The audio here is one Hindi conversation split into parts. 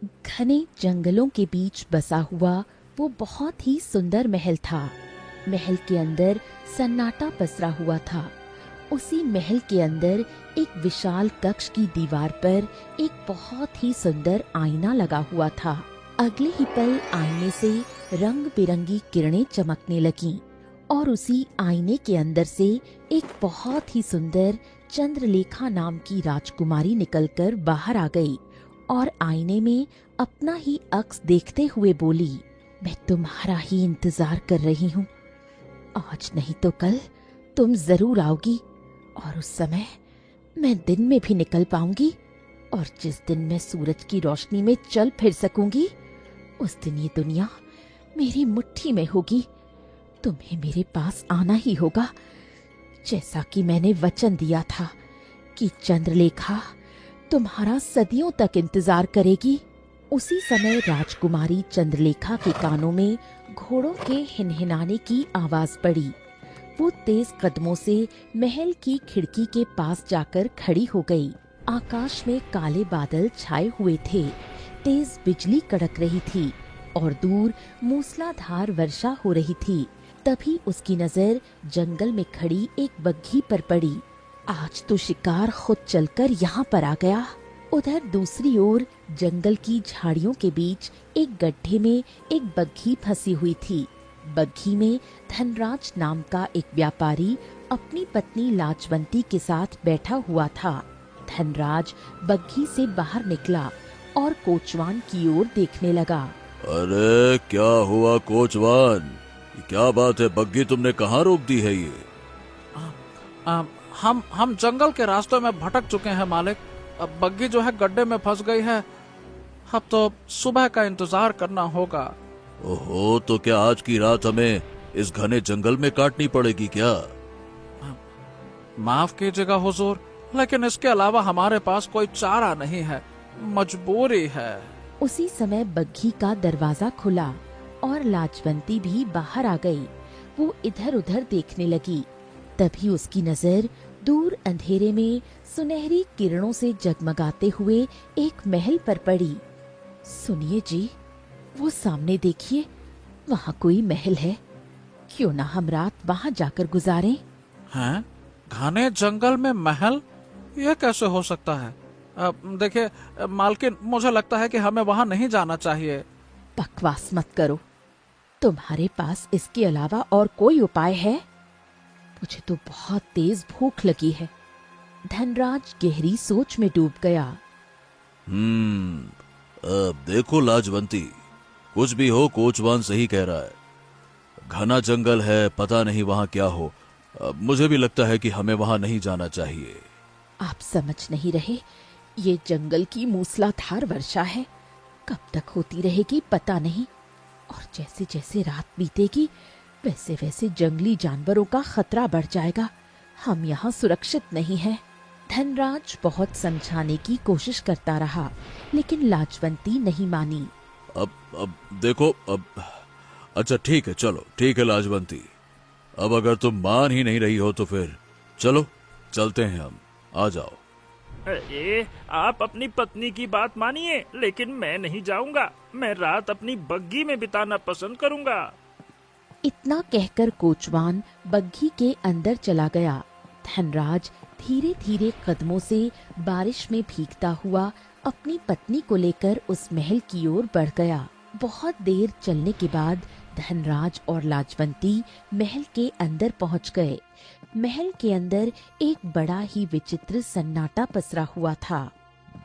घने जंगलों के बीच बसा हुआ वो बहुत ही सुंदर महल था। महल के अंदर सन्नाटा पसरा हुआ था। उसी महल के अंदर एक विशाल कक्ष की दीवार पर एक बहुत ही सुंदर आईना लगा हुआ था। अगले ही पल आईने से रंग बिरंगी किरणें चमकने लगीं और उसी आईने के अंदर से एक बहुत ही सुंदर चंद्रलेखा नाम की राजकुमारी निकलकर बाहर आ गई और आईने में अपना ही अक्स देखते हुए बोली, मैं तुम्हारा ही इंतजार कर रही हूँ। आज नहीं तो कल तुम जरूर आओगी और उस समय मैं दिन में भी निकल पाऊंगी और जिस दिन मैं सूरज की रोशनी में चल फिर सकूंगी उस दिन ये दुनिया मेरी मुट्ठी में होगी। तुम्हें मेरे पास आना ही होगा, जैसा कि मैंने वचन दिया था कि चंद्रलेखा तुम्हारा सदियों तक इंतजार करेगी। उसी समय राजकुमारी चंद्रलेखा के कानों में घोड़ों के हिनहिनाने की आवाज पड़ी। वो तेज कदमों से महल की खिड़की के पास जाकर खड़ी हो गई। आकाश में काले बादल छाए हुए थे, तेज बिजली कड़क रही थी और दूर मूसलाधार वर्षा हो रही थी। तभी उसकी नजर जंगल में खड़ी एक बग्घी पर पड़ी। आज तो शिकार खुद चलकर यहाँ पर आ गया। उधर दूसरी ओर जंगल की झाड़ियों के बीच एक गड्ढे में एक बग्घी फंसी हुई थी। बग्घी में धनराज नाम का एक व्यापारी अपनी पत्नी लाजवंती के साथ बैठा हुआ था। धनराज बग्घी से बाहर निकला और कोचवान की ओर देखने लगा। अरे क्या हुआ कोचवान, क्या बात है? बग्घी तुमने कहाँ रोक दी है ये? हम जंगल के रास्तों में भटक चुके हैं मालिक। अब बग्घी जो है गड्ढे में फंस गई है। अब तो सुबह का इंतजार करना होगा। ओहो, तो क्या आज की रात हमें इस घने जंगल में काटनी पड़ेगी क्या? माफ कीजिएगा हुजूर, लेकिन इसके अलावा हमारे पास कोई चारा नहीं है, मजबूरी है। उसी समय बग्घी का दरवाजा खुला और लाजवंती भी बाहर आ गई। वो इधर उधर देखने लगी। तभी उसकी नजर दूर अंधेरे में सुनहरी किरणों से जगमगाते हुए एक महल पर पड़ी। सुनिए जी, वो सामने देखिए, वहाँ कोई महल है। क्यों ना हम रात वहाँ जाकर गुजारें? हैं? घने जंगल में महल? यह कैसे हो सकता है? देखिए मालकिन, मुझे लगता है कि हमें वहाँ नहीं जाना चाहिए। बकवास मत करो। तुम्हारे पास इसके अलावा और कोई उपाय है? मुझे तो बहुत तेज भूख लगी है। धनराज गहरी सोच में डूब गया। अब देखो लाजवंती, कुछ भी हो कोचवान सही कह रहा है। घना जंगल है, पता नहीं वहाँ क्या हो। मुझे भी लगता है कि हमें वहाँ नहीं जाना चाहिए। आप समझ नहीं रहे, ये जंगल की मूसलाधार वर्षा है। कब तक होती रहेगी पता नहीं, और जैसे जैसे रात बीतेगी वैसे वैसे जंगली जानवरों का खतरा बढ़ जाएगा। हम यहाँ सुरक्षित नहीं हैं। धनराज बहुत समझाने की कोशिश करता रहा, लेकिन लाजवंती नहीं मानी। अब देखो, अब अच्छा ठीक है, चलो ठीक है लाजवंती, अब अगर तुम मान ही नहीं रही हो तो फिर चलो चलते हैं हम, आ जाओ। अरे आप अपनी पत्नी की बात मानिए, लेकिन मैं नहीं जाऊंगा। मैं रात अपनी बग्घी में बिताना पसंद करूंगा। इतना कहकर कोचवान बग्घी के अंदर चला गया। धनराज धीरे धीरे कदमों से बारिश में भीगता हुआ अपनी पत्नी को लेकर उस महल की ओर बढ़ गया। बहुत देर चलने के बाद धनराज और लाजवंती महल के अंदर पहुंच गए। महल के अंदर एक बड़ा ही विचित्र सन्नाटा पसरा हुआ था।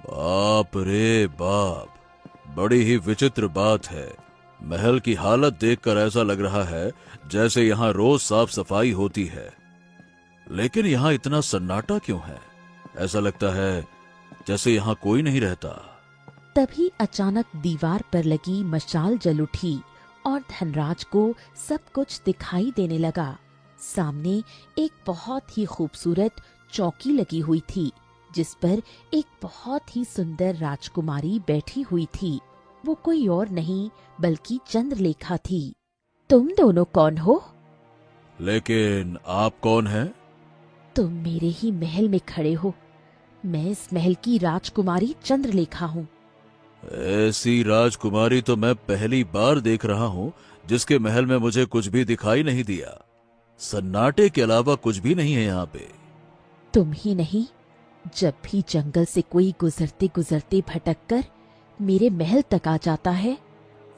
बाप रे बाप, बड़ी ही विचित्र बात है। महल की हालत देखकर ऐसा लग रहा है जैसे यहाँ रोज साफ सफाई होती है, लेकिन यहाँ इतना सन्नाटा क्यों है? ऐसा लगता है जैसे यहाँ कोई नहीं रहता। तभी अचानक दीवार पर लगी मशाल जल उठी और धनराज को सब कुछ दिखाई देने लगा। सामने एक बहुत ही खूबसूरत चौकी लगी हुई थी, जिस पर एक बहुत ही सुंदर राजकुमारी बैठी हुई थी। वो कोई और नहीं बल्कि चंद्रलेखा थी। तुम दोनों कौन हो? लेकिन आप कौन हैं? तुम मेरे ही महल में खड़े हो। मैं इस महल की राजकुमारी चंद्रलेखा हूँ। ऐसी राजकुमारी तो मैं पहली बार देख रहा हूँ जिसके महल में मुझे कुछ भी दिखाई नहीं दिया। सन्नाटे के अलावा कुछ भी नहीं है यहाँ पे। तुम ही नहीं, जब भी जंगल से कोई गुजरते गुजरते भटक कर मेरे महल तक आ जाता है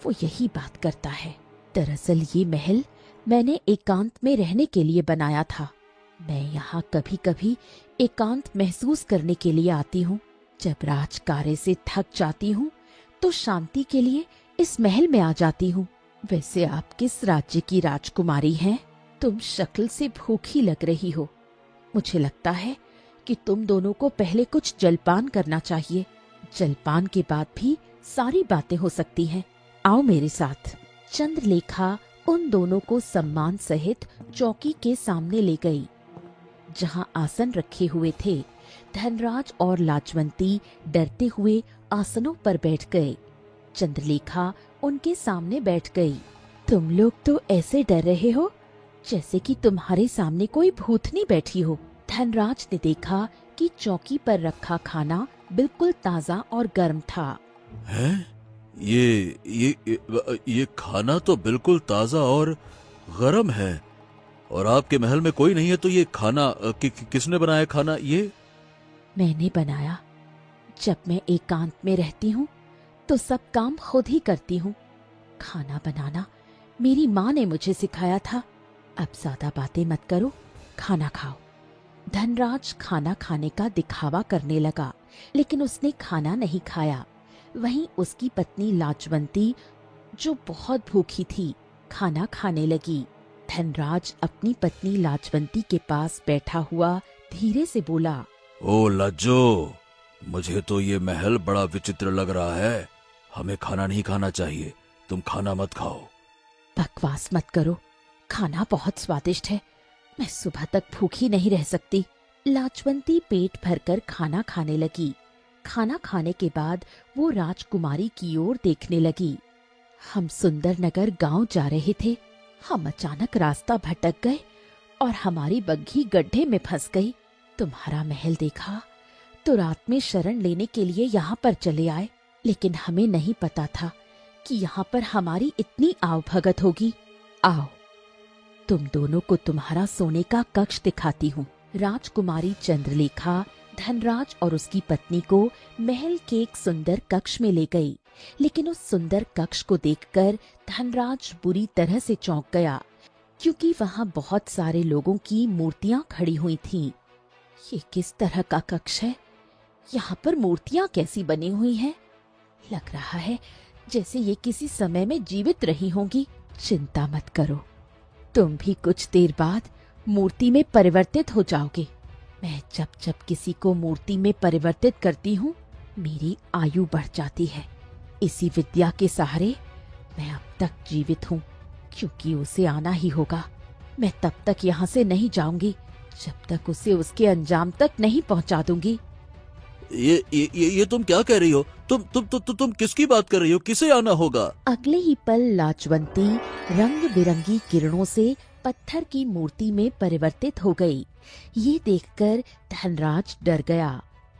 वो यही बात करता है। दरअसल ये महल मैंने एकांत में रहने के लिए बनाया था। मैं यहाँ कभी कभी एकांत महसूस करने के लिए आती हूँ। जब राजकार्य से थक जाती हूँ तो शांति के लिए इस महल में आ जाती हूँ। वैसे आप किस राज्य की राजकुमारी हैं? तुम शक्ल से भूखी लग रही हो। मुझे लगता है कि तुम दोनों को पहले कुछ जलपान करना चाहिए। जलपान के बाद भी सारी बातें हो सकती हैं। आओ मेरे साथ। चंद्रलेखा उन दोनों को सम्मान सहित चौकी के सामने ले गई, जहां आसन रखे हुए थे। धनराज और लाजवंती डरते हुए आसनों पर बैठ गए। चंद्रलेखा उनके सामने बैठ गई। तुम लोग तो ऐसे डर रहे हो जैसे कि तुम्हारे सामने कोई भूतनी बैठी हो। धनराज ने देखा कि चौकी पर रखा खाना बिल्कुल ताजा और गर्म था। हैं? ये खाना तो बिल्कुल ताजा और गरम है, और आपके महल में कोई नहीं है, तो ये खाना किसने बनाया खाना? ये मैंने बनाया। जब मैं एकांत में रहती हूँ तो सब काम खुद ही करती हूँ। खाना बनाना मेरी माँ ने मुझे सिखाया था। अब ज्यादा बातें मत करो, खाना खाओ। धनराज खाना खाने का दिखावा करने लगा, लेकिन उसने खाना नहीं खाया। वहीं उसकी पत्नी लाजवंती, जो बहुत भूखी थी, खाना खाने लगी। धनराज अपनी पत्नी लाजवंती के पास बैठा हुआ धीरे से बोला, ओ लज्जो, मुझे तो ये महल बड़ा विचित्र लग रहा है। हमें खाना नहीं खाना चाहिए, तुम खाना मत खाओ। बकवास मत करो, खाना बहुत स्वादिष्ट है। मैं सुबह तक भूखी नहीं रह सकती। लाजवंती पेट भरकर खाना खाने लगी। खाना खाने के बाद वो राजकुमारी की ओर देखने लगी। हम सुंदर नगर गांव जा रहे थे। हम अचानक रास्ता भटक गए और हमारी बग्घी गड्ढे में फंस गई। तुम्हारा महल देखा तो रात में शरण लेने के लिए यहाँ पर चले आए, लेकिन हमें नहीं पता था कि यहाँ पर हमारी इतनी आवभगत होगी। आओ, तुम दोनों को तुम्हारा सोने का कक्ष दिखाती हूँ। राजकुमारी चंद्रलेखा धनराज और उसकी पत्नी को महल के एक सुंदर कक्ष में ले गई, लेकिन उस सुंदर कक्ष को देखकर धनराज बुरी तरह से चौंक गया, क्योंकि वहाँ बहुत सारे लोगों की मूर्तियां खड़ी हुई थीं। ये किस तरह का कक्ष है? यहाँ पर मूर्तियां कैसी बनी हुई हैं? लग रहा है जैसे ये किसी समय में जीवित रही होंगी। चिंता मत करो, तुम भी कुछ देर बाद मूर्ति में परिवर्तित हो जाओगे। मैं जब जब किसी को मूर्ति में परिवर्तित करती हूँ, मेरी आयु बढ़ जाती है। इसी विद्या के सहारे मैं अब तक जीवित हूँ, क्योंकि उसे आना ही होगा। मैं तब तक यहाँ से नहीं जाऊंगी जब तक उसे उसके अंजाम तक नहीं पहुँचा दूंगी। ये तुम क्या कह रही हो? तुम किसकी बात कर रही हो? किसे आना होगा? अगले ही पल लाजवंती रंग बिरंगी किरणों से पत्थर की मूर्ति में परिवर्तित हो गई। ये देखकर धनराज डर गया।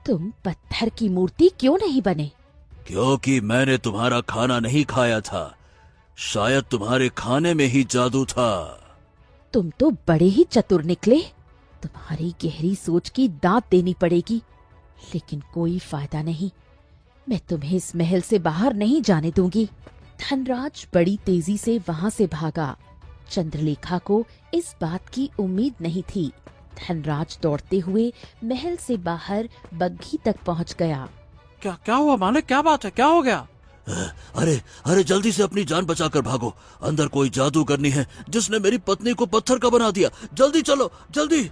तुम पत्थर की मूर्ति क्यों नहीं बने? क्योंकि मैंने तुम्हारा खाना नहीं खाया था। शायद तुम्हारे खाने में ही जादू था। तुम तो बड़े ही चतुर निकले। तुम्हारी गहरी सोच की दाद देनी पड़ेगी, लेकिन कोई फायदा नहीं। मैं तुम्हें इस महल से बाहर नहीं जाने दूंगी। धनराज बड़ी तेजी से वहां से भागा। चंद्रलेखा को इस बात की उम्मीद नहीं थी। धनराज दौड़ते हुए महल से बाहर बग्घी तक पहुंच गया। क्या हुआ मालिक? क्या बात है? क्या हो गया? अरे जल्दी से अपनी जान बचाकर भागो। अंदर कोई जादूगरनी है जिसने मेरी पत्नी को पत्थर का बना दिया। जल्दी चलो, जल्दी।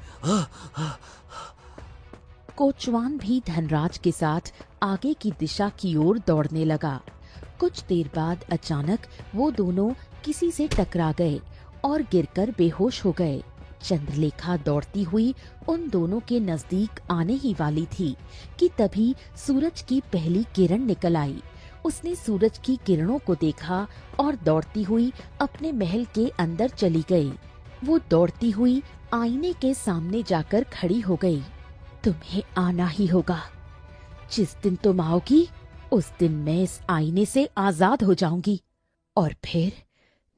कोचवान भी धनराज के साथ आगे की दिशा की ओर दौड़ने लगा। कुछ देर बाद अचानक वो दोनों किसी से टकरा गए और गिरकर बेहोश हो गए। चंद्रलेखा दौड़ती हुई उन दोनों के नजदीक आने ही वाली थी कि तभी सूरज की पहली किरण निकल आई। उसने सूरज की किरणों को देखा और दौड़ती हुई अपने महल के अंदर चली गई। वो दौड़ती हुई आईने के सामने जाकर खड़ी हो गई। तुम्हें आना ही होगा। जिस दिन तुम आओगी उस दिन मैं इस आईने से आजाद हो जाऊंगी और फिर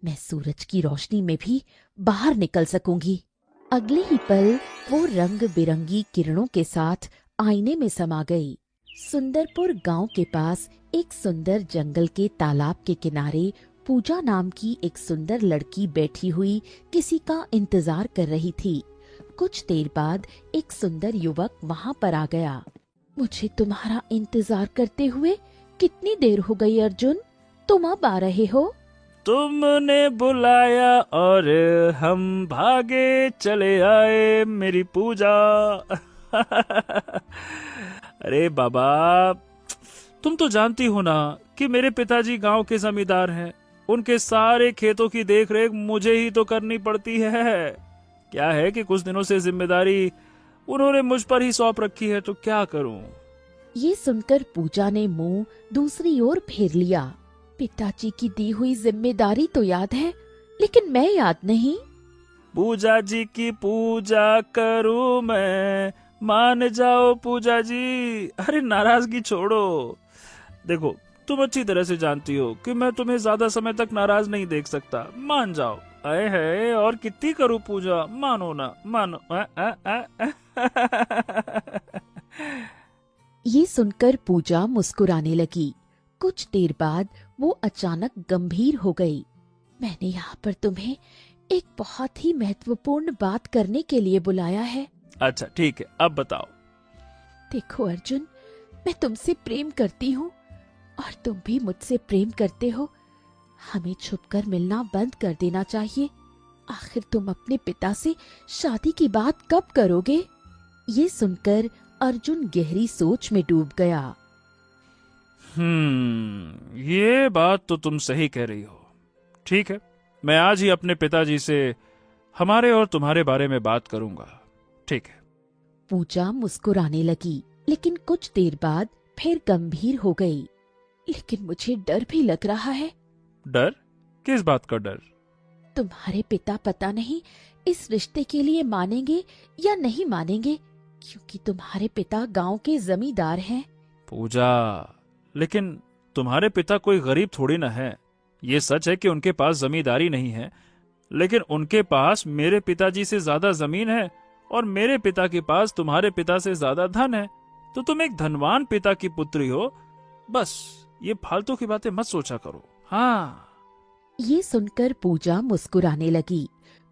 मैं सूरज की रोशनी में भी बाहर निकल सकूंगी। अगले ही पल वो रंग बिरंगी किरणों के साथ आईने में समा गई। सुंदरपुर गांव के पास एक सुंदर जंगल के तालाब के किनारे पूजा नाम की एक सुंदर लड़की बैठी हुई किसी का इंतजार कर रही थी। कुछ देर बाद एक सुंदर युवक वहां पर आ गया। मुझे तुम्हारा इंतजार करते हुए कितनी देर हो गई अर्जुन, तुम अब आ रहे हो? तुमने बुलाया और हम भागे चले आए मेरी पूजा। अरे बाबा, तुम तो जानती हो ना कि मेरे पिताजी गांव के जमींदार हैं। उनके सारे खेतों की देखरेख मुझे ही तो करनी पड़ती है। क्या है कि कुछ दिनों से जिम्मेदारी उन्होंने मुझ पर ही सौंप रखी है, तो क्या करूं। ये सुनकर पूजा ने मुंह दूसरी ओर फेर लिया। पिताजी की दी हुई जिम्मेदारी तो याद है, लेकिन मैं याद नहीं। पूजा जी की पूजा करूं मैं, मान जाओ पूजा जी। अरे नाराजगी छोड़ो। देखो, तुम अच्छी तरह से जानती हो कि मैं तुम्हें ज्यादा समय तक नाराज नहीं देख सकता। मान जाओ। अरे है, और कितनी करूं पूजा, मानो ना मानो। ये सुनकर पूजा मुस्कुराने लगी। कुछ देर बाद वो अचानक गंभीर हो गई। मैंने यहाँ पर तुम्हें एक बहुत ही महत्वपूर्ण बात करने के लिए बुलाया है। अच्छा ठीक है, अब बताओ। देखो अर्जुन, मैं तुमसे प्रेम करती हूँ और तुम भी मुझसे प्रेम करते हो। हमें छुपकर मिलना बंद कर देना चाहिए। आखिर तुम अपने पिता से शादी की बात कब करोगे? ये सुनकर अर्जुन गहरी सोच में डूब गया। ये बात तो तुम सही कह रही हो। ठीक है, मैं आज ही अपने पिताजी से हमारे और तुम्हारे बारे में बात करूंगा। ठीक है। पूजा मुस्कुराने लगी, लेकिन कुछ देर बाद फिर गंभीर हो गई। लेकिन मुझे डर भी लग रहा है। डर? किस बात का डर? तुम्हारे पिता पता नहीं इस रिश्ते के लिए मानेंगे या नहीं मानेंगे, क्योंकि तुम्हारे पिता गांव के जमींदार हैं। पूजा, लेकिन तुम्हारे पिता कोई गरीब थोड़ी ना है। ये सच है कि उनके पास जमींदारी नहीं है, लेकिन उनके पास मेरे पिताजी से ज्यादा जमीन है और मेरे पिता के पास तुम्हारे पिता से ज्यादा धन है। तो तुम एक धनवान पिता की पुत्री हो। बस ये फालतू की बातें मत सोचा करो। हाँ। ये सुनकर पूजा मुस्कुराने लगी।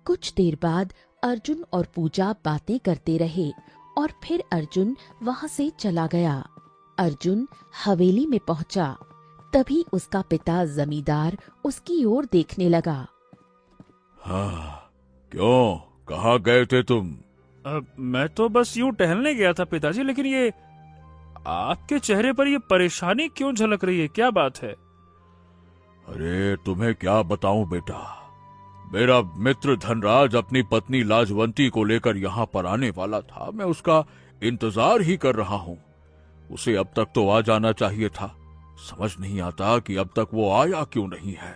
कुछ देर बाद अर्जुन और पूजा बातें करते रहे और फिर अर्जुन वहां से चला गया। अर्जुन हवेली में पहुंचा। तभी उसका पिता जमींदार उसकी ओर देखने लगा। हाँ, क्यों, कहाँ गए थे तुम? मैं तो बस यूं टहलने गया था पिताजी, लेकिन ये आपके चेहरे पर ये परेशानी क्यों झलक रही है? क्या बात है? अरे तुम्हें क्या बताऊं बेटा, मेरा मित्र धनराज अपनी पत्नी लाजवंती को लेकर यहाँ पर आने वाला था। मैं उसका इंतजार ही कर रहा हूँ। उसे अब तक तो आ जाना चाहिए था। समझ नहीं आता कि अब तक वो आया क्यों नहीं है।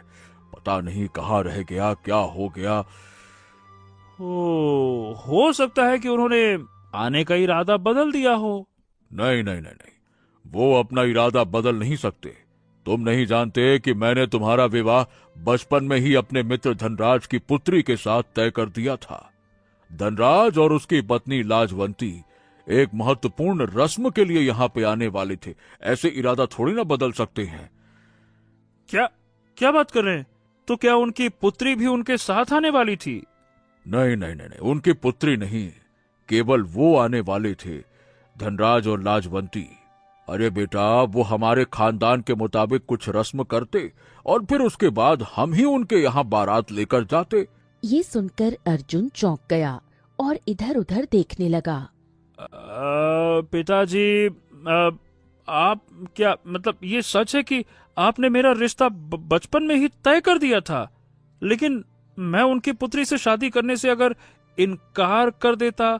पता नहीं कहाँ रह गया, क्या हो गया। हो सकता है कि उन्होंने आने का इरादा बदल दिया हो। नहीं नहीं नहीं नहीं, वो अपना इरादा बदल नहीं सकते। तुम नहीं जानते कि मैंने तुम्हारा विवाह बचपन में ही अपने मित्र धनराज की पुत्री के साथ तय कर दिया था। धनराज और उसकी पत्नी लाजवंती एक महत्वपूर्ण रस्म के लिए यहाँ पे आने वाले थे। ऐसे इरादा थोड़ी ना बदल सकते हैं। क्या क्या बात कर रहे हैं? तो क्या उनकी पुत्री भी उनके साथ आने वाली थी? नहीं नहीं नहीं नहीं, उनकी पुत्री नहीं, केवल वो आने वाले थे, धनराज और लाजवंती। अरे बेटा, वो हमारे खानदान के मुताबिक कुछ रस्म करते और फिर उसके बाद हम ही उनके यहाँ बारात लेकर जाते। ये सुनकर अर्जुन चौंक गया और इधर उधर देखने लगा। पिताजी, आप क्या मतलब ये सच है कि आपने मेरा रिश्ता बचपन में ही तय कर दिया था? लेकिन मैं उनकी पुत्री से शादी करने से अगर इनकार कर देता,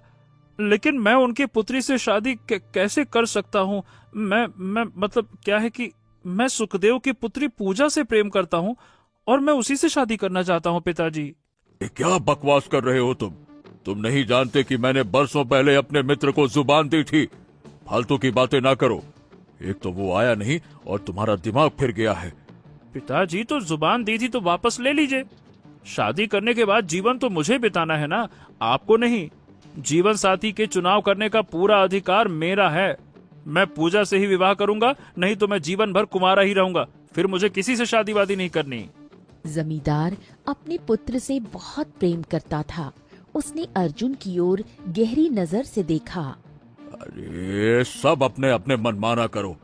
लेकिन मैं उनकी पुत्री से शादी कैसे कर सकता हूँ? मैं मतलब क्या है कि मैं सुखदेव की पुत्री पूजा से प्रेम करता हूँ और मैं उसी से शादी करना चाहता हूँ पिताजी। ये क्या बकवास कर रहे हो तुम? तुम नहीं जानते कि मैंने बरसों पहले अपने मित्र को जुबान दी थी? फालतू की बातें ना करो। एक तो वो आया नहीं और तुम्हारा दिमाग फिर गया है। पिताजी, तो जुबान दी थी तो वापस ले लीजिए। शादी करने के बाद जीवन तो मुझे बिताना है ना, आपको नहीं। जीवन साथी के चुनाव करने का पूरा अधिकार मेरा है। मैं पूजा से ही विवाह करूंगा, नहीं तो मैं जीवन भर कुंवारा ही रहूंगा। फिर मुझे किसी से शादी वादी नहीं करनी। जमींदार अपने पुत्र से बहुत प्रेम करता था। उसने अर्जुन की ओर गहरी नजर से देखा। अरे सब अपने अपने मनमाना करो।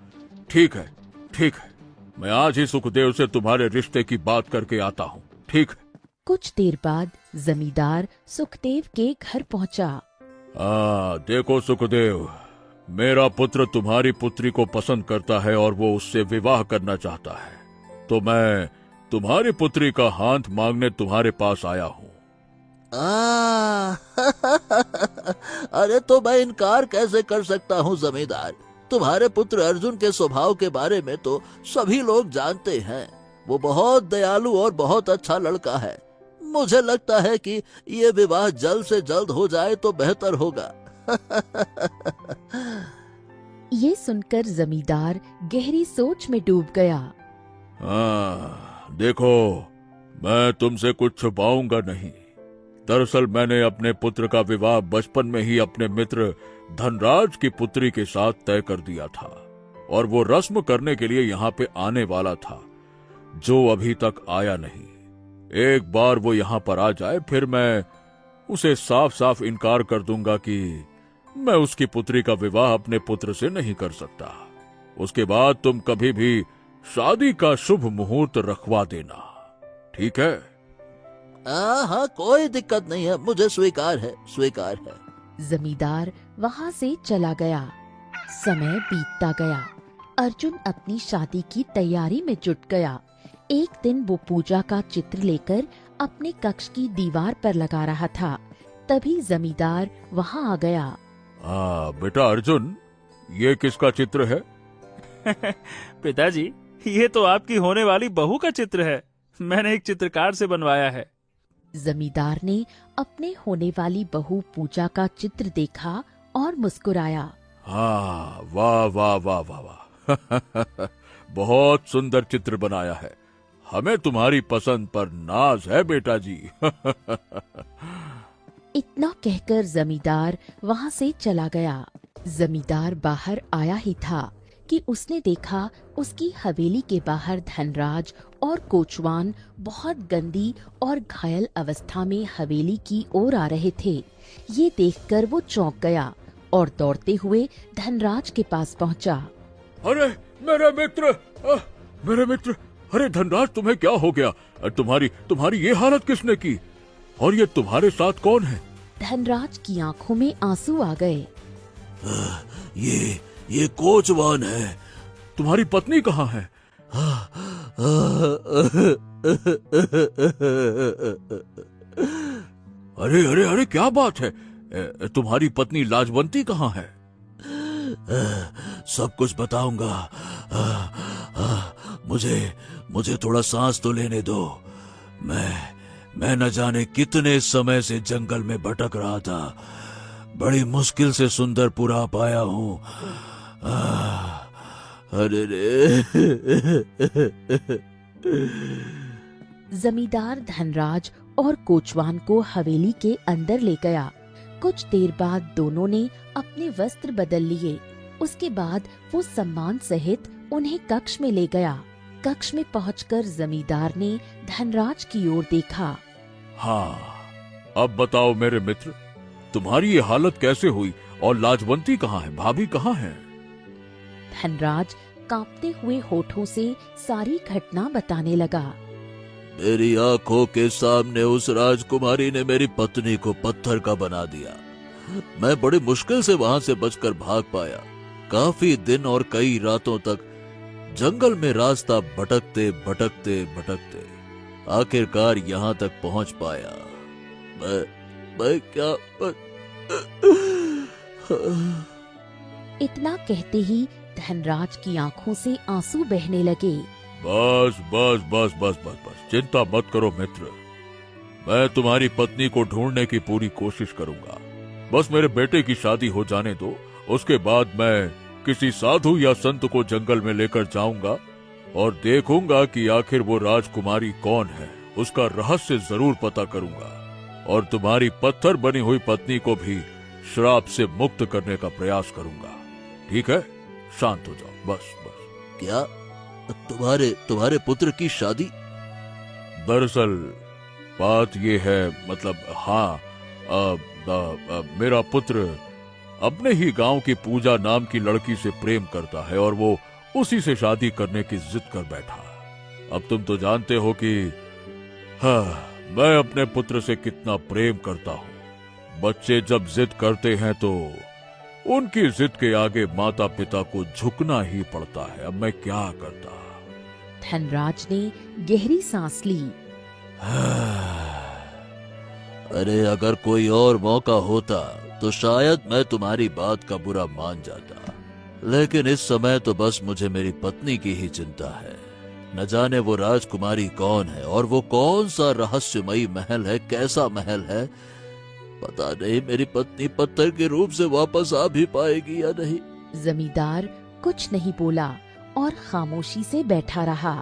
ठीक है, ठीक है, मैं आज ही सुखदेव से तुम्हारे रिश्ते की बात करके आता हूँ। ठीक है। कुछ देर बाद जमींदार सुखदेव के घर पहुंचा। देखो सुखदेव, मेरा पुत्र तुम्हारी पुत्री को पसंद करता है और वो उससे विवाह करना चाहता है, तो मैं तुम्हारी पुत्री का हाथ मांगने तुम्हारे पास आया हूँ। अरे तो मैं इनकार कैसे कर सकता हूँ जमींदार। तुम्हारे पुत्र अर्जुन के स्वभाव के बारे में तो सभी लोग जानते हैं। वो बहुत दयालु और बहुत अच्छा लड़का है। मुझे लगता है कि ये विवाह जल्द से जल्द हो जाए तो बेहतर होगा। ये सुनकर जमींदार गहरी सोच में डूब गया। देखो, मैं तुमसे कुछ छुपाऊंगा नहीं। दरअसल मैंने अपने पुत्र का विवाह बचपन में ही अपने मित्र धनराज की पुत्री के साथ तय कर दिया था और वो रस्म करने के लिए यहाँ पे आने वाला था, जो अभी तक आया नहीं। एक बार वो यहाँ पर आ जाए, फिर मैं उसे साफ साफ इनकार कर दूंगा कि मैं उसकी पुत्री का विवाह अपने पुत्र से नहीं कर सकता। उसके बाद तुम कभी भी शादी का शुभ मुहूर्त रखवा देना, ठीक है? हाँ, कोई दिक्कत नहीं है, मुझे स्वीकार है, स्वीकार है। जमींदार वहाँ से चला गया। समय बीतता गया। अर्जुन अपनी शादी की तैयारी में जुट गया। एक दिन वो पूजा का चित्र लेकर अपने कक्ष की दीवार पर लगा रहा था। तभी जमींदार वहाँ आ गया। बेटा अर्जुन, ये किसका चित्र है? पिताजी, ये तो आपकी होने वाली बहू का चित्र है। मैंने एक चित्रकार से बनवाया है। जमींदार ने अपने होने वाली बहू पूजा का चित्र देखा और मुस्कुराया। हाँ, वाह वाह वाह वाह वाह। बहुत सुंदर चित्र बनाया है। हमें तुम्हारी पसंद पर नाज है बेटा जी। इतना कहकर जमींदार वहाँ से चला गया। जमींदार बाहर आया ही था कि उसने देखा उसकी हवेली के बाहर धनराज और कोचवान बहुत गंदी और घायल अवस्था में हवेली की ओर आ रहे थे। ये देखकर वो चौंक गया और दौड़ते हुए धनराज के पास पहुंचा। अरे मेरे मित्र, मेरे मित्र, अरे धनराज, तुम्हें क्या हो गया? तुम्हारी ये हालत किसने की? और ये तुम्हारे साथ कौन है? धनराज की आंखों में आंसू आ गए। ये कोचवान है। तुम्हारी पत्नी कहाँ है? अरे अरे अरे, क्या बात है? तुम्हारी पत्नी लाजवंती कहाँ है? सब कुछ बताऊंगा। मुझे थोड़ा सांस तो लेने दो। मैं न जाने कितने समय से जंगल में भटक रहा था। बड़ी मुश्किल से सुंदरपुर आ पाया हूँ। अरे रे। जमींदार धनराज और कोचवान को हवेली के अंदर ले गया। कुछ देर बाद दोनों ने अपने वस्त्र बदल लिए। उसके बाद वो सम्मान सहित उन्हें कक्ष में ले गया। कक्ष में पहुंचकर जमींदार ने धनराज की ओर देखा। हाँ, अब बताओ मेरे मित्र, तुम्हारी ये हालत कैसे हुई और लाजवंती कहाँ है? भाभी कहाँ है? धनराज कांपते हुए होठों से सारी घटना बताने लगा। मेरी आंखों के सामने उस राजकुमारी ने मेरी पत्नी को पत्थर का बना दिया। मैं बड़ी मुश्किल से वहां से बचकर भाग पाया। काफी दिन और कई रातों तक जंगल में रास्ता भटकते भटकते भटकते आखिरकार यहाँ तक पहुंच पाया। मैं क्या इतना कहते ही धनराज की आंखों से आंसू बहने लगे। बस बस बस बस बस बस, चिंता मत करो मित्र। मैं तुम्हारी पत्नी को ढूंढने की पूरी कोशिश करूंगा। बस मेरे बेटे की शादी हो जाने दो, उसके बाद मैं किसी साधु या संत को जंगल में लेकर जाऊंगा और देखूंगा कि आखिर वो राजकुमारी कौन है। उसका रहस्य जरूर पता करूंगा और तुम्हारी पत्थर बनी हुई पत्नी को भी श्राप से मुक्त करने का प्रयास करूंगा। ठीक है, शांत हो जाओ, बस बस। क्या तुम्हारे पुत्र की शादी? दरअसल बात ये है, मतलब हाँ, मेरा पुत्र अपने ही गांव की पूजा नाम की लड़की से प्रेम करता है और वो उसी से शादी करने की जिद कर बैठा। अब तुम तो जानते हो कि हाँ, मैं अपने पुत्र से कितना प्रेम करता हूँ। बच्चे जब जिद करते हैं तो उनकी जिद के आगे माता पिता को झुकना ही पड़ता है। अब मैं क्या करता। धनराज ने गहरी सांस ली। अरे अगर कोई और मौका होता तो शायद मैं तुम्हारी बात का बुरा मान जाता, लेकिन इस समय तो बस मुझे मेरी पत्नी की ही चिंता है। न जाने वो राजकुमारी कौन है और वो कौन सा रहस्यमयी महल है, कैसा महल है। पता नहीं मेरी पत्नी पत्थर के रूप से वापस आ भी पाएगी या नहीं। जमींदार कुछ नहीं बोला और खामोशी से बैठा रहा।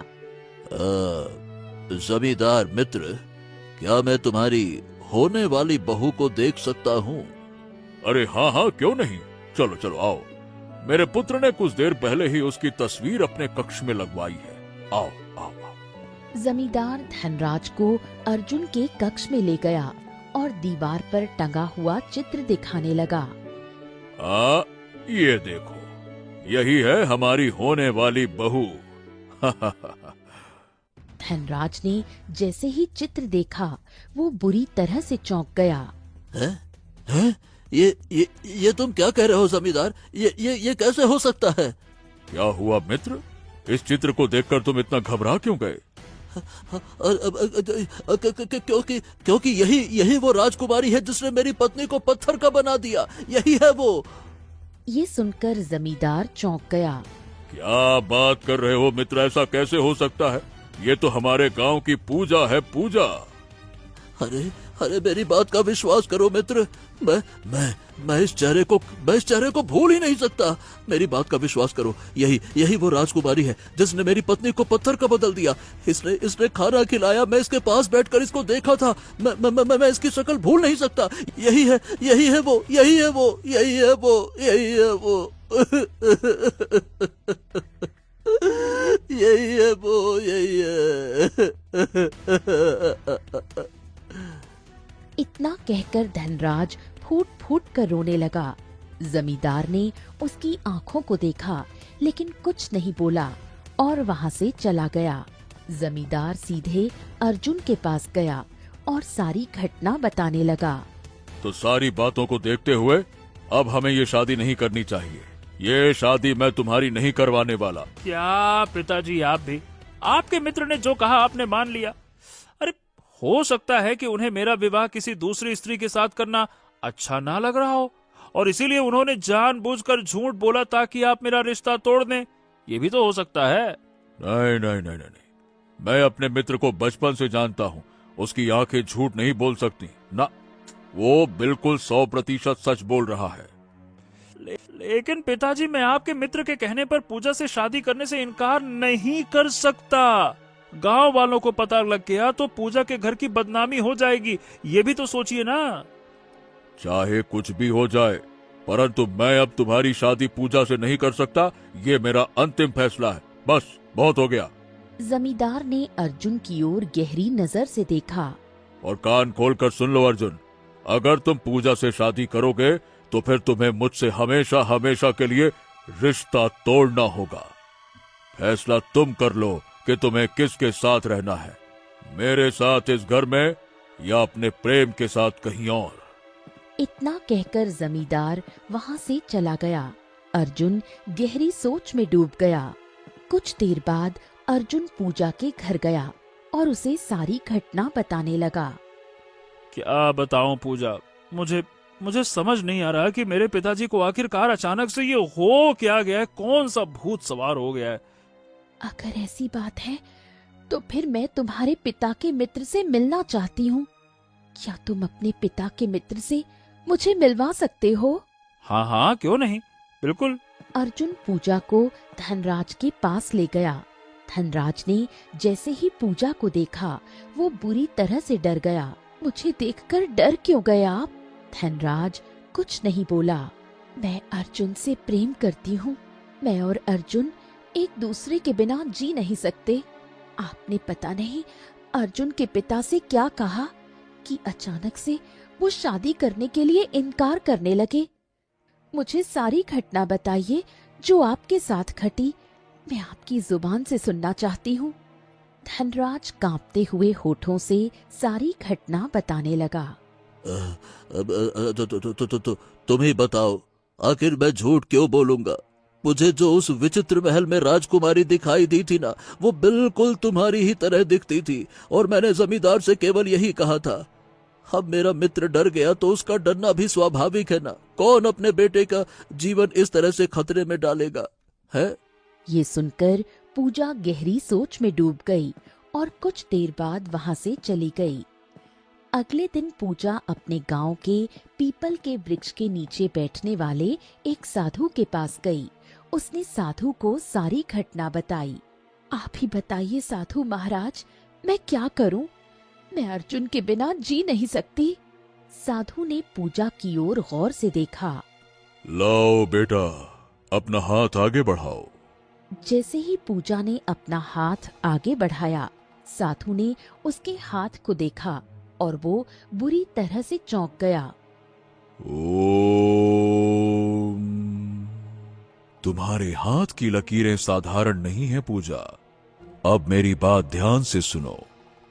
जमींदार मित्र, क्या मैं तुम्हारी होने वाली बहू को देख सकता हूँ? अरे हाँ हाँ, क्यों नहीं, चलो चलो आओ। मेरे पुत्र ने कुछ देर पहले ही उसकी तस्वीर अपने कक्ष में लगवाई है। आओ आओ आओ। जमींदार धनराज को अर्जुन के कक्ष में ले गया और दीवार पर टंगा हुआ चित्र दिखाने लगा। ये देखो, यही है हमारी होने वाली बहू। धनराज ने जैसे ही चित्र देखा वो बुरी तरह से चौंक गया। हैं? ये तुम क्या कह रहे हो जमींदार? ये कैसे हो सकता है? क्या हुआ मित्र, इस चित्र को देखकर तुम इतना घबरा क्यों गए? क्योंकि यही वो राजकुमारी है जिसने मेरी पत्नी को पत्थर का बना दिया। यही है वो। ये सुनकर जमींदार चौंक गया। क्या बात कर रहे हो मित्र, ऐसा कैसे हो सकता है? ये तो हमारे गांव की पूजा है, पूजा। अरे मेरी बात का विश्वास करो मित्र, मैं इस चेहरे को भूल ही नहीं सकता। मेरी बात का विश्वास करो, यही वो राजकुमारी है जिसने मेरी पत्नी को पत्थर का बदल दिया। इसने खाना खिलाया, मैं इसके पास बैठकर इसको देखा था। मैं इसकी शक्ल भूल नहीं सकता। यही है वो। इतना कहकर धनराज फूट फूट कर रोने लगा। जमींदार ने उसकी आंखों को देखा लेकिन कुछ नहीं बोला और वहाँ से चला गया। जमींदार सीधे अर्जुन के पास गया और सारी घटना बताने लगा। तो सारी बातों को देखते हुए अब हमें ये शादी नहीं करनी चाहिए। ये शादी मैं तुम्हारी नहीं करवाने वाला। क्या पिताजी, आप भी? आपके मित्र ने जो कहा आपने मान लिया। अरे हो सकता है कि उन्हें मेरा विवाह किसी दूसरी स्त्री के साथ करना अच्छा ना लग रहा हो और इसीलिए उन्होंने जानबूझकर झूठ बोला ताकि आप मेरा रिश्ता तोड़ दें। ये भी तो हो सकता है। नहीं, मैं अपने मित्र को बचपन से जानता हूँ। उसकी आंखें झूठ नहीं बोल सकती ना, वो बिल्कुल 100% सच बोल रहा है। लेकिन पिताजी, मैं आपके मित्र के कहने पर पूजा से शादी करने से इनकार नहीं कर सकता। गांव वालों को पता लग गया तो पूजा के घर की बदनामी हो जाएगी। ये भी तो सोचिए ना। चाहे कुछ भी हो जाए, परंतु मैं अब तुम्हारी शादी पूजा से नहीं कर सकता। ये मेरा अंतिम फैसला है। बस बहुत हो गया। जमींदार ने अर्जुन की ओर गहरी नजर से देखा। और कान खोलकर सुन लो अर्जुन, अगर तुम पूजा से शादी करोगे तो फिर तुम्हें मुझसे हमेशा हमेशा के लिए रिश्ता तोड़ना होगा। फैसला तुम कर लो कि तुम्हें किसके साथ रहना है, मेरे साथ इस घर में या अपने प्रेम के साथ कहीं और। इतना कहकर जमींदार वहाँ से चला गया। अर्जुन गहरी सोच में डूब गया। कुछ देर बाद अर्जुन पूजा के घर गया और उसे सारी घटना बताने लगा। क्या बताऊं पूजा, मुझे समझ नहीं आ रहा कि मेरे पिताजी को आखिरकार अचानक से ये हो क्या गया है। कौन सा भूत सवार हो गया है। अगर ऐसी बात है तो फिर मैं तुम्हारे पिता के मित्र से मिलना चाहती हूँ। क्या तुम अपने पिता के मित्र से मुझे मिलवा सकते हो? हाँ, क्यों नहीं, बिल्कुल अर्जुन पूजा को धनराज के पास ले गया। धनराज ने जैसे ही पूजा को देखा वो बुरी तरह से डर गया। मुझे देखकर डर क्यों गए आप? धनराज कुछ नहीं बोला। मैं अर्जुन से प्रेम करती हूँ। मैं और अर्जुन एक दूसरे के बिना जी नहीं सकते। आपने पता नहीं अर्जुन के पिता से क्या कहा कि अचानक से वो शादी करने के लिए इनकार करने लगे। मुझे सारी घटना बताइए जो आपके साथ घटी। मैं आपकी जुबान से सुनना चाहती हूँ। धनराज कांपते हुए होठों से सारी घटना बताने लगा। तुम ही बताओ, आखिर मैं झूठ क्यों बोलूंगा? मुझे जो उस विचित्र महल में राजकुमारी दिखाई दी थी ना, वो बिल्कुल तुम्हारी ही तरह दिखती थी। और मैंने जमींदार से केवल यही कहा था। अब मेरा मित्र डर गया तो उसका डरना भी स्वाभाविक है ना। कौन अपने बेटे का जीवन इस तरह से खतरे में डालेगा है? ये सुनकर पूजा गहरी सोच में डूब गई और कुछ देर बाद वहां से चली गई। अगले दिन पूजा अपने गांव के पीपल के वृक्ष के नीचे बैठने वाले एक साधु के पास गई। उसने साधु को सारी घटना बताई। आप ही बताइए साधु महाराज, मैं क्या करूं? मैं अर्जुन के बिना जी नहीं सकती। साधु ने पूजा की ओर गौर से देखा। लाओ बेटा, अपना हाथ आगे बढ़ाओ। जैसे ही पूजा ने अपना हाथ आगे बढ़ाया, साधु ने उसके हाथ को देखा और वो बुरी तरह से चौंक गया। ओम। तुम्हारे हाथ की लकीरें साधारण नहीं है पूजा। अब मेरी बात ध्यान से सुनो।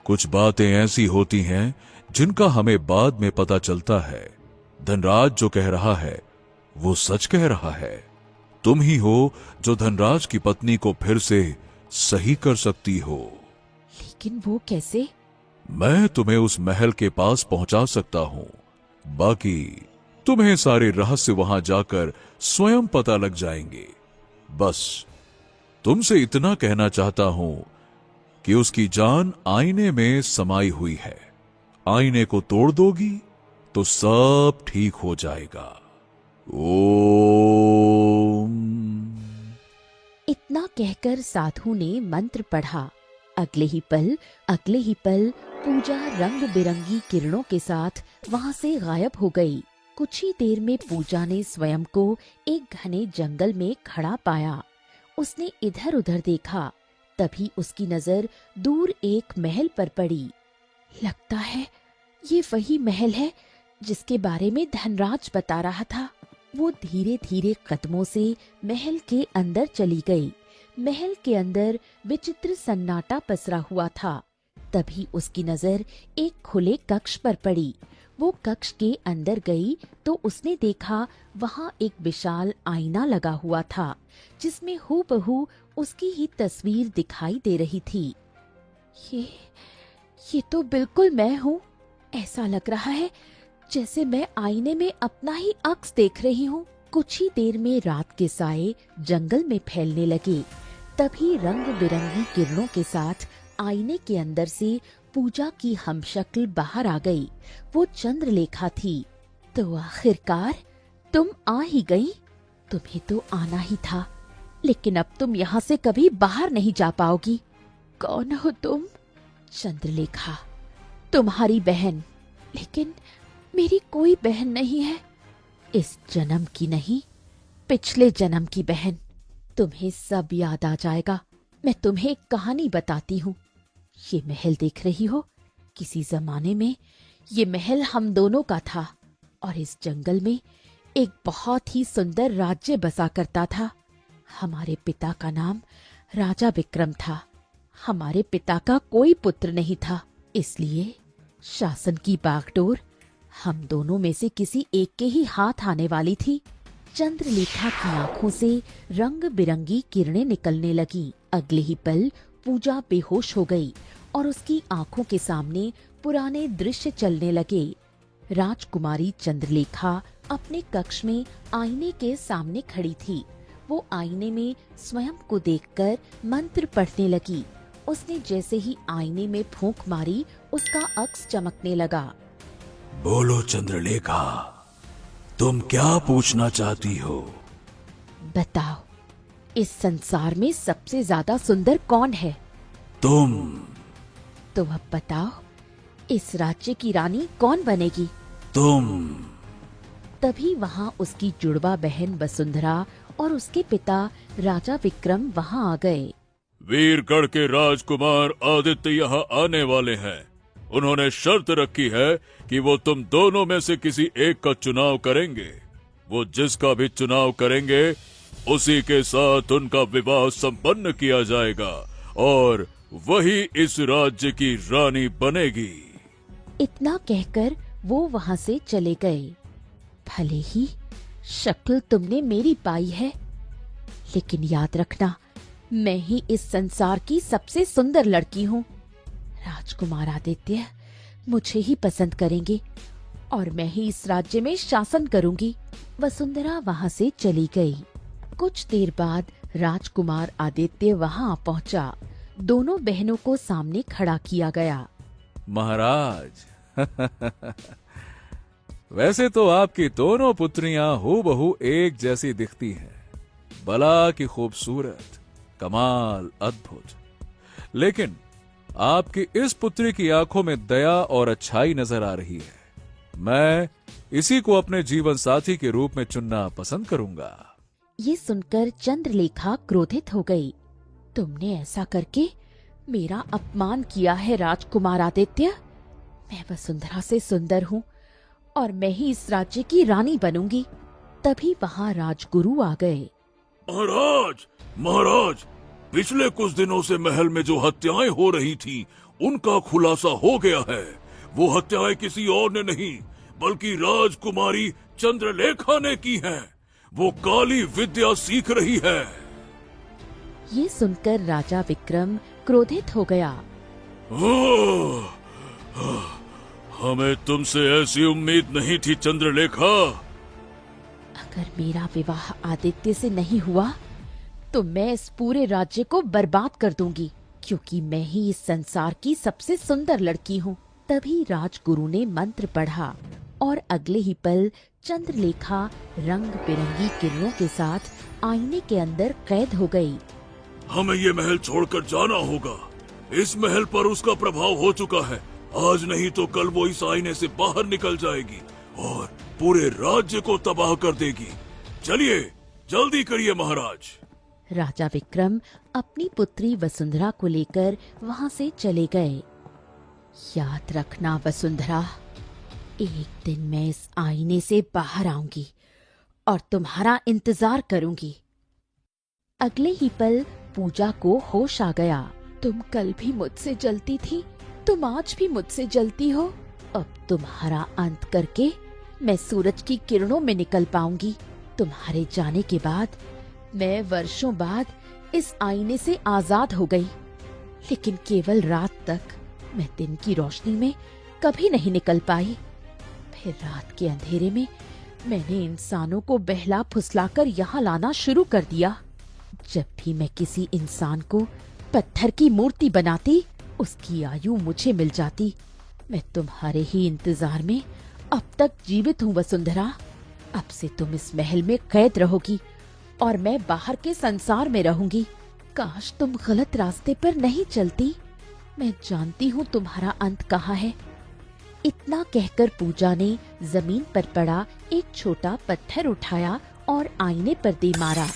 कुछ बातें ऐसी होती हैं जिनका हमें बाद में पता चलता है। धनराज जो कह रहा है वो सच कह रहा है। तुम ही हो जो धनराज की पत्नी को फिर से सही कर सकती हो। लेकिन वो कैसे? मैं तुम्हें उस महल के पास पहुंचा सकता हूं। बाकी तुम्हें सारे रहस्य वहां जाकर स्वयं पता लग जाएंगे। बस तुमसे इतना कहना चाहता हूं कि उसकी जान आईने में समाई हुई है। आईने को तोड़ दोगी तो सब ठीक हो जाएगा। ओम। इतना कहकर साधु ने मंत्र पढ़ा। अगले ही पल पूजा रंग बिरंगी किरणों के साथ वहां से गायब हो गई। कुछ ही देर में पूजा ने स्वयं को एक घने जंगल में खड़ा पाया। उसने इधर उधर देखा, तभी उसकी नजर दूर एक महल पर पड़ी। लगता है ये वही महल है जिसके बारे में धनराज बता रहा था। वो धीरे धीरे कदमों से महल के अंदर चली गई। महल के अंदर विचित्र सन्नाटा पसरा हुआ था। तभी उसकी नजर एक खुले कक्ष पर पड़ी। वो कक्ष के अंदर गई तो उसने देखा वहां एक विशाल आईना लगा हुआ था जिसमें हूबहू उसकी ही तस्वीर दिखाई दे रही थी। ये तो बिल्कुल मैं हूँ। ऐसा लग रहा है जैसे मैं आईने में अपना ही अक्स देख रही हूँ। कुछ ही देर में रात के साए जंगल में फैलने लगे। तभी रंग बिरंगी किरणों के साथ आईने के अंदर से पूजा की हमशक्ल बाहर आ गई। वो चंद्रलेखा थी। तो आखिरकार तुम आ ही गई। तुम्हें तो आना ही था, लेकिन अब तुम यहाँ से कभी बाहर नहीं जा पाओगी। कौन हो तुम? चंद्रलेखा, तुम्हारी बहन। लेकिन मेरी कोई बहन नहीं है। इस जन्म की नहीं, पिछले जन्म की बहन। तुम्हें सब याद आ जाएगा। मैं तुम्हें एक कहानी बताती हूँ। ये महल देख रही हो? किसी जमाने में ये महल हम दोनों का था और इस जंगल में एक बहुत ही सुंदर राज्य बसा करता था। हमारे पिता का नाम राजा विक्रम था। हमारे पिता का कोई पुत्र नहीं था, इसलिए शासन की बागडोर हम दोनों में से किसी एक के ही हाथ आने वाली थी। चंद्रलेखा की आंखों से रंग बिरंगी किरणें निकलने लगी। अगले ही पल पूजा बेहोश हो गई और उसकी आंखों के सामने पुराने दृश्य चलने लगे। राजकुमारी चंद्रलेखा अपने कक्ष में आईने के सामने खड़ी थी। वो आईने में स्वयं को देखकर मंत्र पढ़ने लगी। उसने जैसे ही आईने में फूंक मारी, उसका अक्स चमकने लगा। बोलो चंद्रलेखा, तुम क्या पूछना चाहती हो? बताओ, इस संसार में सबसे ज्यादा सुंदर कौन है? तुम। तो अब बताओ, इस राज्य की रानी कौन बनेगी? तुम। तभी वहाँ उसकी जुड़वा बहन वसुंधरा और उसके पिता राजा विक्रम वहाँ आ गए। वीरगढ़ के राजकुमार आदित्य यहाँ आने वाले हैं। उन्होंने शर्त रखी है कि वो तुम दोनों में से किसी एक का चुनाव करेंगे। वो जिसका भी चुनाव करेंगे उसी के साथ उनका विवाह संपन्न किया जाएगा और वही इस राज्य की रानी बनेगी। इतना कहकर वो वहाँ से चले गए। भले ही शक्ल तुमने मेरी पाई है, लेकिन याद रखना, मैं ही इस संसार की सबसे सुंदर लड़की हूँ। राजकुमार आदित्य मुझे ही पसंद करेंगे और मैं ही इस राज्य में शासन करूंगी। वसुंधरा वहाँ से चली गई। कुछ देर बाद राजकुमार आदित्य वहाँ पहुँचा। दोनों बहनों को सामने खड़ा किया गया। महाराज, वैसे तो आपकी दोनों पुत्रियां हूबहू एक जैसी दिखती हैं। भला की खूबसूरत, कमाल, अद्भुत। लेकिन आपकी इस पुत्री की आंखों में दया और अच्छाई नजर आ रही है। मैं इसी को अपने जीवन साथी के रूप में चुनना पसंद करूंगा। ये सुनकर चंद्रलेखा क्रोधित हो गई। तुमने ऐसा करके मेरा अपमान किया है राजकुमार आदित्य। मैं वसुंधरा से सुंदर हूँ और मैं ही इस राज्य की रानी बनूंगी। तभी वहाँ राजगुरु आ गए। महाराज, महाराज, पिछले कुछ दिनों से महल में जो हत्याएं हो रही थी उनका खुलासा हो गया है। वो हत्याएं किसी और ने नहीं बल्कि राजकुमारी चंद्रलेखा ने की हैं। वो काली विद्या सीख रही है। ये सुनकर राजा विक्रम क्रोधित हो गया। हमें तुमसे ऐसी उम्मीद नहीं थी चंद्रलेखा। अगर मेरा विवाह आदित्य से नहीं हुआ तो मैं इस पूरे राज्य को बर्बाद कर दूंगी, क्योंकि मैं ही इस संसार की सबसे सुंदर लड़की हूँ। तभी राजगुरु ने मंत्र पढ़ा और अगले ही पल चंद्रलेखा रंग बिरंगी किरणों के साथ आईने के अंदर कैद हो गई। हमें ये महल छोड़कर जाना होगा। इस महल पर उसका प्रभाव हो चुका है। आज नहीं तो कल वो इस आईने से बाहर निकल जाएगी और पूरे राज्य को तबाह कर देगी। चलिए, जल्दी करिए महाराज। राजा विक्रम अपनी पुत्री वसुंधरा को लेकर वहाँ से चले गए। याद रखना वसुंधरा, एक दिन मैं इस आईने से बाहर आऊंगी और तुम्हारा इंतजार करूंगी। अगले ही पल पूजा को होश आ गया। तुम कल भी मुझसे जलती थी, तुम आज भी मुझसे जलती हो। अब तुम्हारा अंत करके मैं सूरज की किरणों में निकल पाऊंगी। तुम्हारे जाने के बाद मैं वर्षों बाद इस आईने से आजाद हो गई, लेकिन केवल रात तक। मैं दिन की रोशनी में कभी नहीं निकल पाई। फिर रात के अंधेरे में मैंने इंसानों को बहला फुसलाकर यहाँ लाना शुरू कर दिया। जब भी मैं किसी इंसान को पत्थर की मूर्ति बनाती, उसकी आयु मुझे मिल जाती। मैं तुम्हारे ही इंतजार में अब तक जीवित हूँ वसुंधरा। अब से तुम इस महल में कैद रहोगी और मैं बाहर के संसार में रहूंगी। काश तुम गलत रास्ते पर नहीं चलती। मैं जानती हूँ तुम्हारा अंत कहाँ है। इतना कहकर पूजा ने जमीन पर पड़ा एक छोटा पत्थर उठाया और आईने पर दे मारा।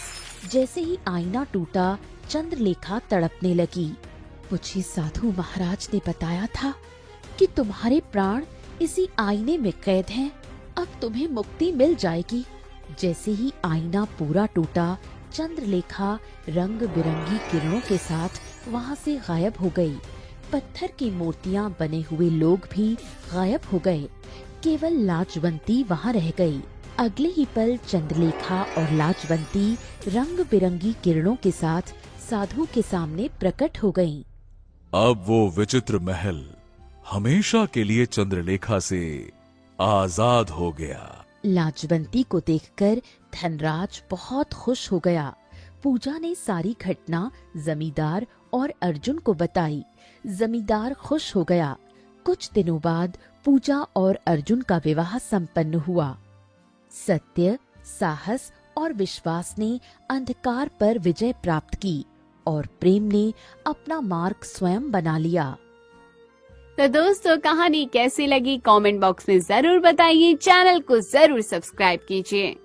जैसे ही आईना टूटा, चंद्रलेखा तड़पने लगी। मुझे साधु महाराज ने बताया था कि तुम्हारे प्राण इसी आईने में कैद हैं। अब तुम्हें मुक्ति मिल जाएगी। जैसे ही आईना पूरा टूटा, चंद्रलेखा रंग बिरंगी किरणों के साथ वहाँ से गायब हो गई। पत्थर की मूर्तियाँ बने हुए लोग भी गायब हो गए। केवल लाजवंती वहाँ रह गई। अगले ही पल चंद्रलेखा और लाजवंती रंग बिरंगी किरणों के साथ साधु के सामने प्रकट हो गईं। अब वो विचित्र महल हमेशा के लिए चंद्रलेखा से आजाद हो गया। लाजवंती को देखकर धनराज बहुत खुश हो गया। पूजा ने सारी घटना जमींदार और अर्जुन को बताई। जमींदार खुश हो गया। कुछ दिनों बाद पूजा और अर्जुन का विवाह संपन्न हुआ। सत्य, साहस और विश्वास ने अंधकार पर विजय प्राप्त की और प्रेम ने अपना मार्ग स्वयं बना लिया। तो दोस्तों, कहानी कैसी लगी कमेंट बॉक्स में जरूर बताइए। चैनल को जरूर सब्सक्राइब कीजिए।